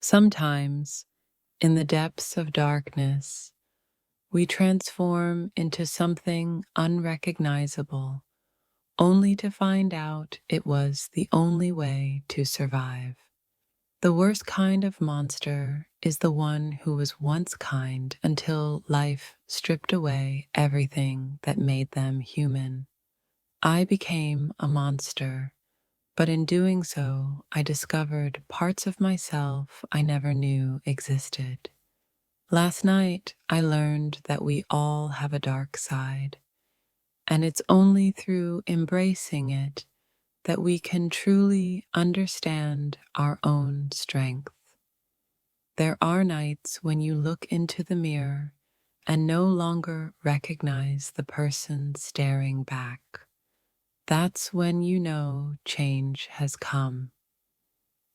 Sometimes, in the depths of darkness, we transform into something unrecognizable, only to find out it was the only way to survive. The worst kind of monster is the one who was once kind until life stripped away everything that made them human. I became a monster, but in doing so, I discovered parts of myself I never knew existed. Last night, I learned that we all have a dark side, and it's only through embracing it that we can truly understand our own strength. There are nights when you look into the mirror and no longer recognize the person staring back. That's when you know change has come.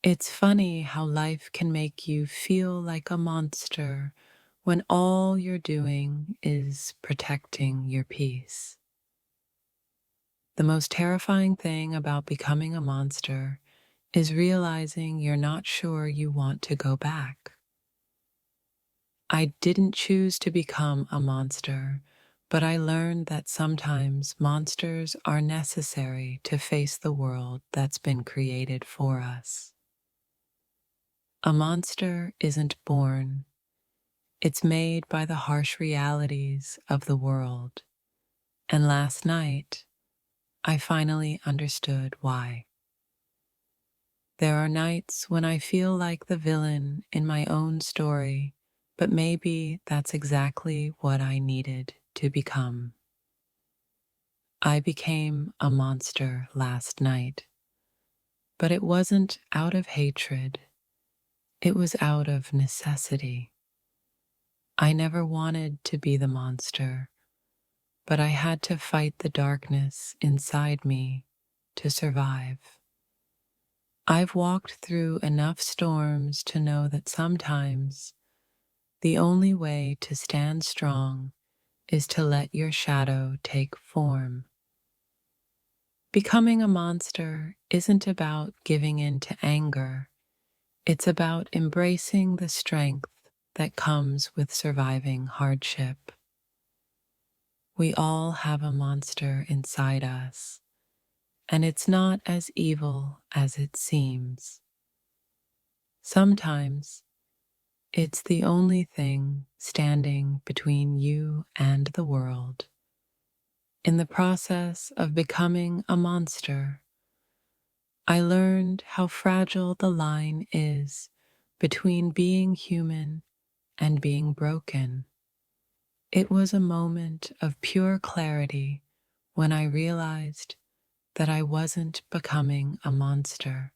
It's funny how life can make you feel like a monster when all you're doing is protecting your peace. The most terrifying thing about becoming a monster is realizing you're not sure you want to go back. I didn't choose to become a monster, but I learned that sometimes monsters are necessary to face the world that's been created for us. A monster isn't born, it's made by the harsh realities of the world. And last night, I finally understood why. There are nights when I feel like the villain in my own story, but maybe that's exactly what I needed to become. I became a monster last night, but it wasn't out of hatred, it was out of necessity. I never wanted to be the monster, but I had to fight the darkness inside me to survive. I've walked through enough storms to know that sometimes the only way to stand strong is to let your shadow take form. Becoming a monster isn't about giving in to anger. It's about embracing the strength that comes with surviving hardship. We all have a monster inside us, and it's not as evil as it seems. Sometimes it's the only thing standing between you and the world. In the process of becoming a monster, I learned how fragile the line is between being human and being broken. It was a moment of pure clarity when I realized that I wasn't becoming a monster.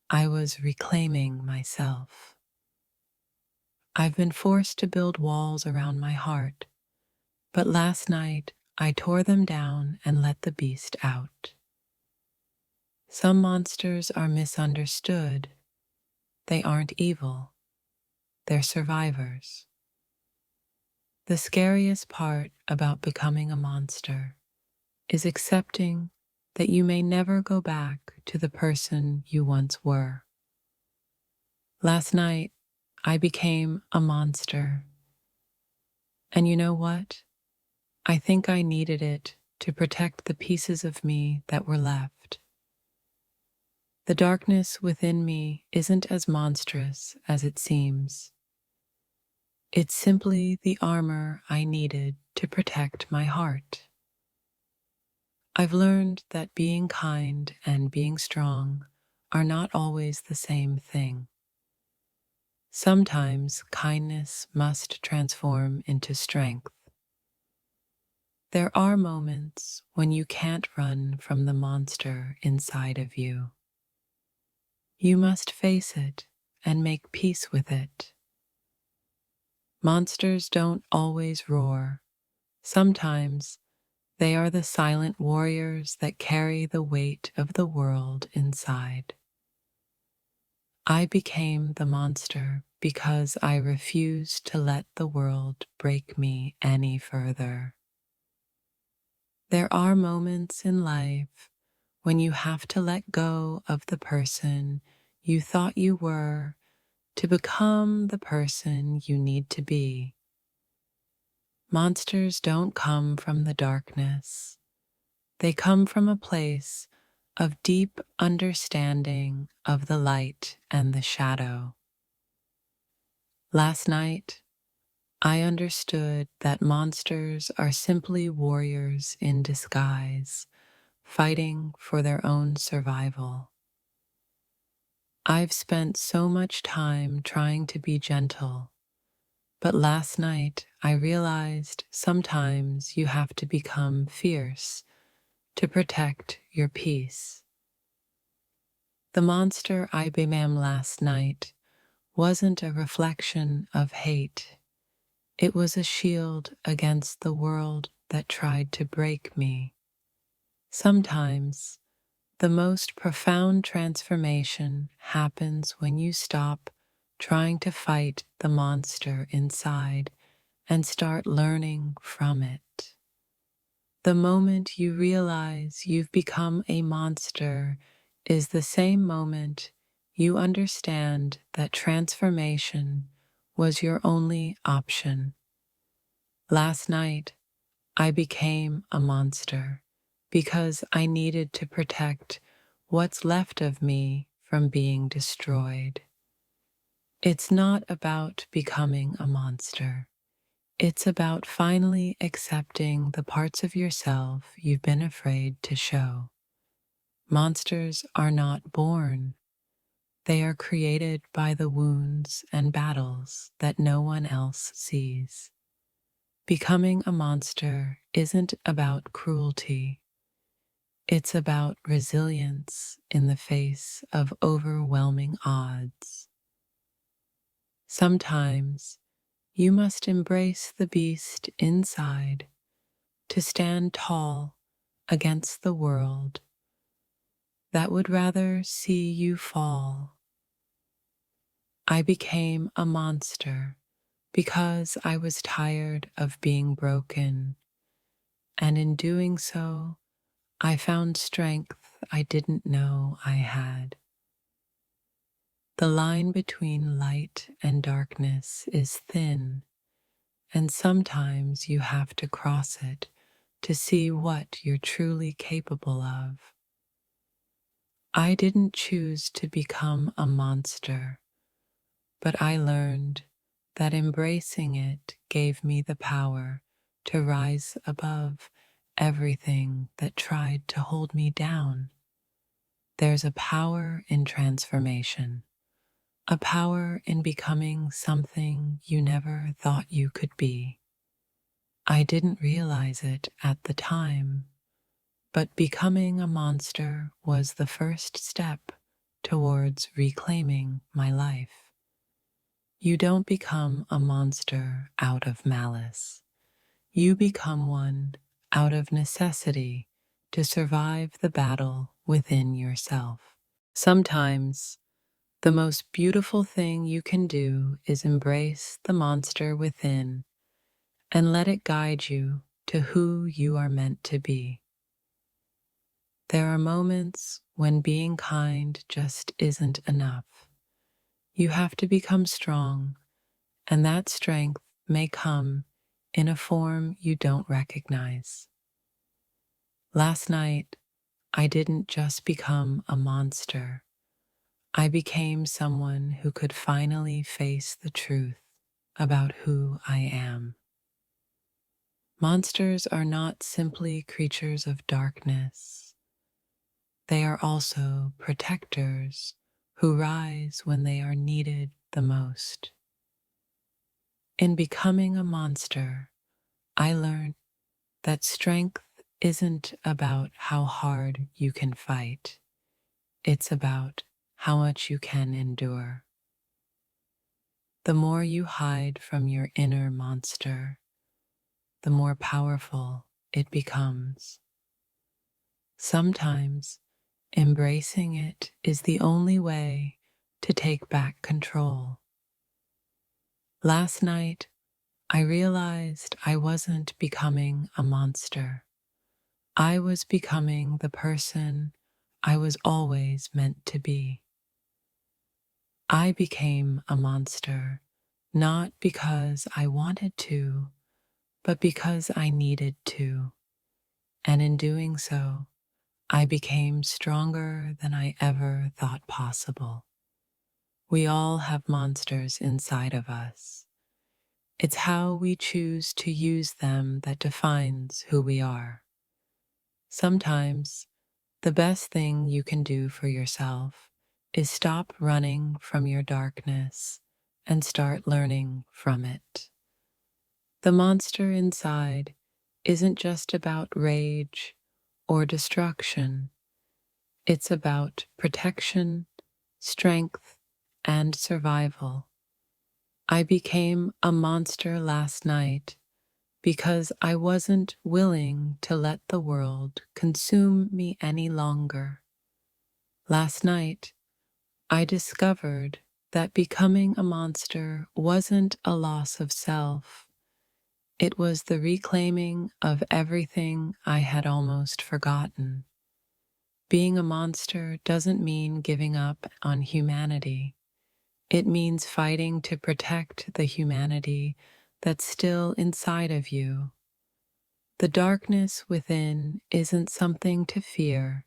I was reclaiming myself. I've been forced to build walls around my heart, but last night I tore them down and let the beast out. Some monsters are misunderstood. They aren't evil, they're survivors. The scariest part about becoming a monster is accepting that you may never go back to the person you once were. Last night, I became a monster. And you know what? I think I needed it to protect the pieces of me that were left. The darkness within me isn't as monstrous as it seems. It's simply the armor I needed to protect my heart. I've learned that being kind and being strong are not always the same thing. Sometimes kindness must transform into strength. There are moments when you can't run from the monster inside of you. You must face it and make peace with it. Monsters don't always roar. Sometimes they are the silent warriors that carry the weight of the world inside. I became the monster because I refused to let the world break me any further. There are moments in life when you have to let go of the person you thought you were to become the person you need to be. Monsters don't come from the darkness. They come from a place of deep understanding of the light and the shadow. Last night, I understood that monsters are simply warriors in disguise, fighting for their own survival. I've spent so much time trying to be gentle, but last night I realized sometimes you have to become fierce to protect your peace. The monster I became last night wasn't a reflection of hate. It was a shield against the world that tried to break me. Sometimes, the most profound transformation happens when you stop trying to fight the monster inside and start learning from it. The moment you realize you've become a monster is the same moment you understand that transformation was your only option. Last night, I became a monster because I needed to protect what's left of me from being destroyed. It's not about becoming a monster. It's about finally accepting the parts of yourself you've been afraid to show. Monsters are not born. They are created by the wounds and battles that no one else sees. Becoming a monster isn't about cruelty. It's about resilience in the face of overwhelming odds. Sometimes you must embrace the beast inside to stand tall against the world that would rather see you fall. I became a monster because I was tired of being broken, and in doing so, I found strength I didn't know I had. The line between light and darkness is thin, and sometimes you have to cross it to see what you're truly capable of. I didn't choose to become a monster, but I learned that embracing it gave me the power to rise above everything that tried to hold me down. There's a power in transformation, a power in becoming something you never thought you could be. I didn't realize it at the time, but becoming a monster was the first step towards reclaiming my life. You don't become a monster out of malice. You become one out of necessity to survive the battle within yourself. Sometimes, the most beautiful thing you can do is embrace the monster within and let it guide you to who you are meant to be. There are moments when being kind just isn't enough. You have to become strong, and that strength may come in a form you don't recognize. Last night, I didn't just become a monster. I became someone who could finally face the truth about who I am. Monsters are not simply creatures of darkness. They are also protectors who rise when they are needed the most. In becoming a monster, I learned that strength isn't about how hard you can fight. It's about how much you can endure. The more you hide from your inner monster, the more powerful it becomes. Sometimes, embracing it is the only way to take back control. Last night, I realized I wasn't becoming a monster. I was becoming the person I was always meant to be. I became a monster, not because I wanted to, but because I needed to. And in doing so, I became stronger than I ever thought possible. We all have monsters inside of us. It's how we choose to use them that defines who we are. Sometimes, the best thing you can do for yourself is stop running from your darkness and start learning from it. The monster inside isn't just about rage or destruction, it's about protection, strength, and survival. I became a monster last night because I wasn't willing to let the world consume me any longer. Last night, I discovered that becoming a monster wasn't a loss of self. It was the reclaiming of everything I had almost forgotten. Being a monster doesn't mean giving up on humanity. It means fighting to protect the humanity that's still inside of you. The darkness within isn't something to fear.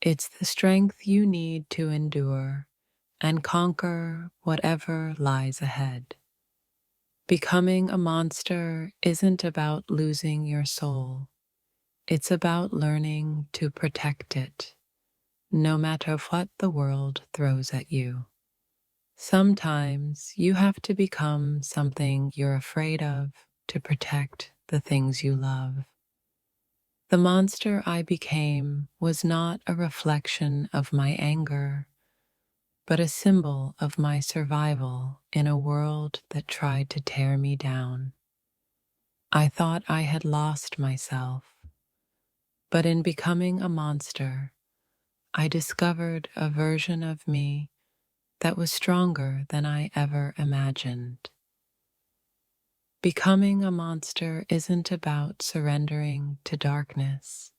It's the strength you need to endure and conquer whatever lies ahead. Becoming a monster isn't about losing your soul. It's about learning to protect it, no matter what the world throws at you. Sometimes you have to become something you're afraid of to protect the things you love. The monster I became was not a reflection of my anger, but a symbol of my survival in a world that tried to tear me down. I thought I had lost myself, but in becoming a monster, I discovered a version of me that was stronger than I ever imagined. Becoming a monster isn't about surrendering to darkness.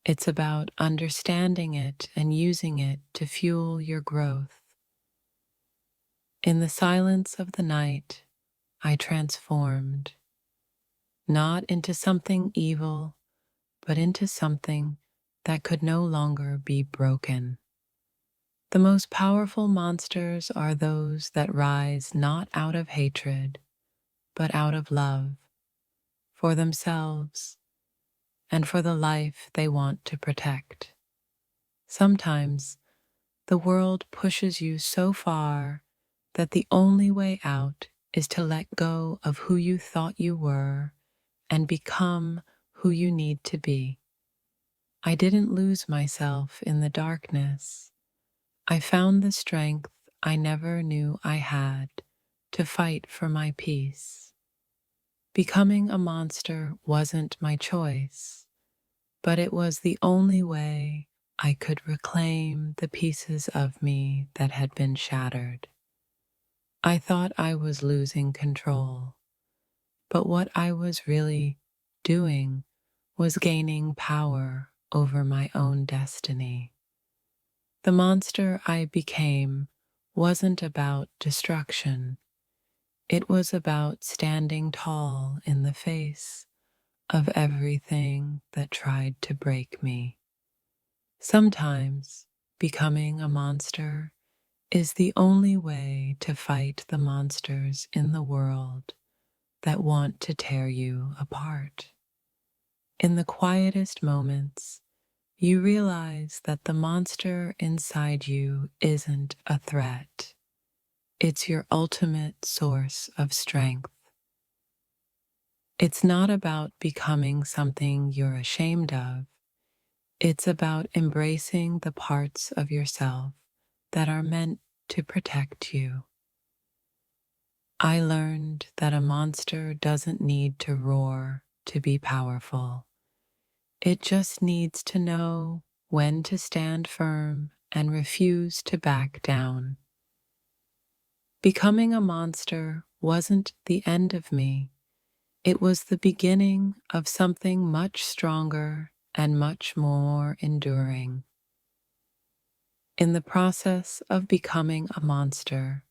It's about understanding it and using it to fuel your growth. In the silence of the night, I transformed, not into something evil, but into something that could no longer be broken. The most powerful monsters are those that rise not out of hatred, but out of love, for themselves and for the life they want to protect. Sometimes the world pushes you so far that the only way out is to let go of who you thought you were and become who you need to be. I didn't lose myself in the darkness. I found the strength I never knew I had to fight for my peace. Becoming a monster wasn't my choice, but it was the only way I could reclaim the pieces of me that had been shattered. I thought I was losing control, but what I was really doing was gaining power over my own destiny. The monster I became wasn't about destruction. It was about standing tall in the face of everything that tried to break me. Sometimes becoming a monster is the only way to fight the monsters in the world that want to tear you apart. In the quietest moments, you realize that the monster inside you isn't a threat. It's your ultimate source of strength. It's not about becoming something you're ashamed of. It's about embracing the parts of yourself that are meant to protect you. I learned that a monster doesn't need to roar to be powerful. It just needs to know when to stand firm and refuse to back down. Becoming a monster wasn't the end of me. It was the beginning of something much stronger and much more enduring. In the process of becoming a monster,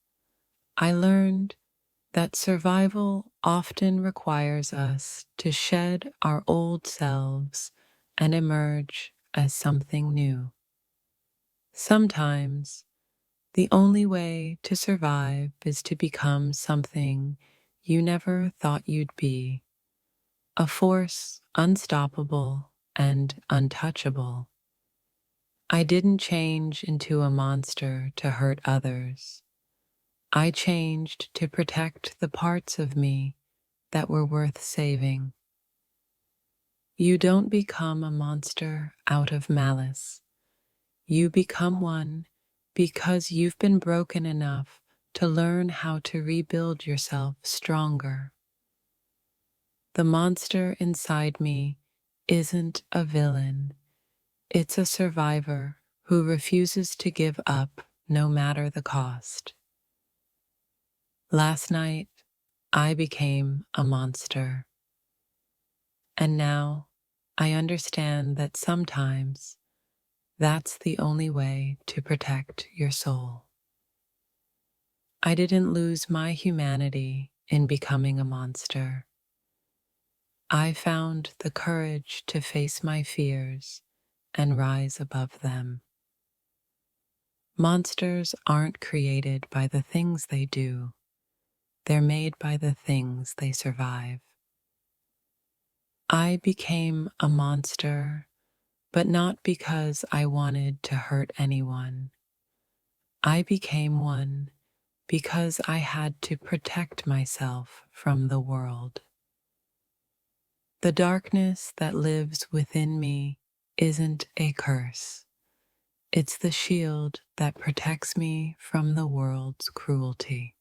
I learned that survival often requires us to shed our old selves and emerge as something new. Sometimes, the only way to survive is to become something you never thought you'd be, a force unstoppable and untouchable. I didn't change into a monster to hurt others. I changed to protect the parts of me that were worth saving. You don't become a monster out of malice. You become one because you've been broken enough to learn how to rebuild yourself stronger. The monster inside me isn't a villain. It's a survivor who refuses to give up no matter the cost. Last night, I became a monster. And now, I understand that sometimes that's the only way to protect your soul. I didn't lose my humanity in becoming a monster. I found the courage to face my fears and rise above them. Monsters aren't created by the things they do. They're made by the things they survive. I became a monster, but not because I wanted to hurt anyone. I became one because I had to protect myself from the world. The darkness that lives within me isn't a curse. It's the shield that protects me from the world's cruelty.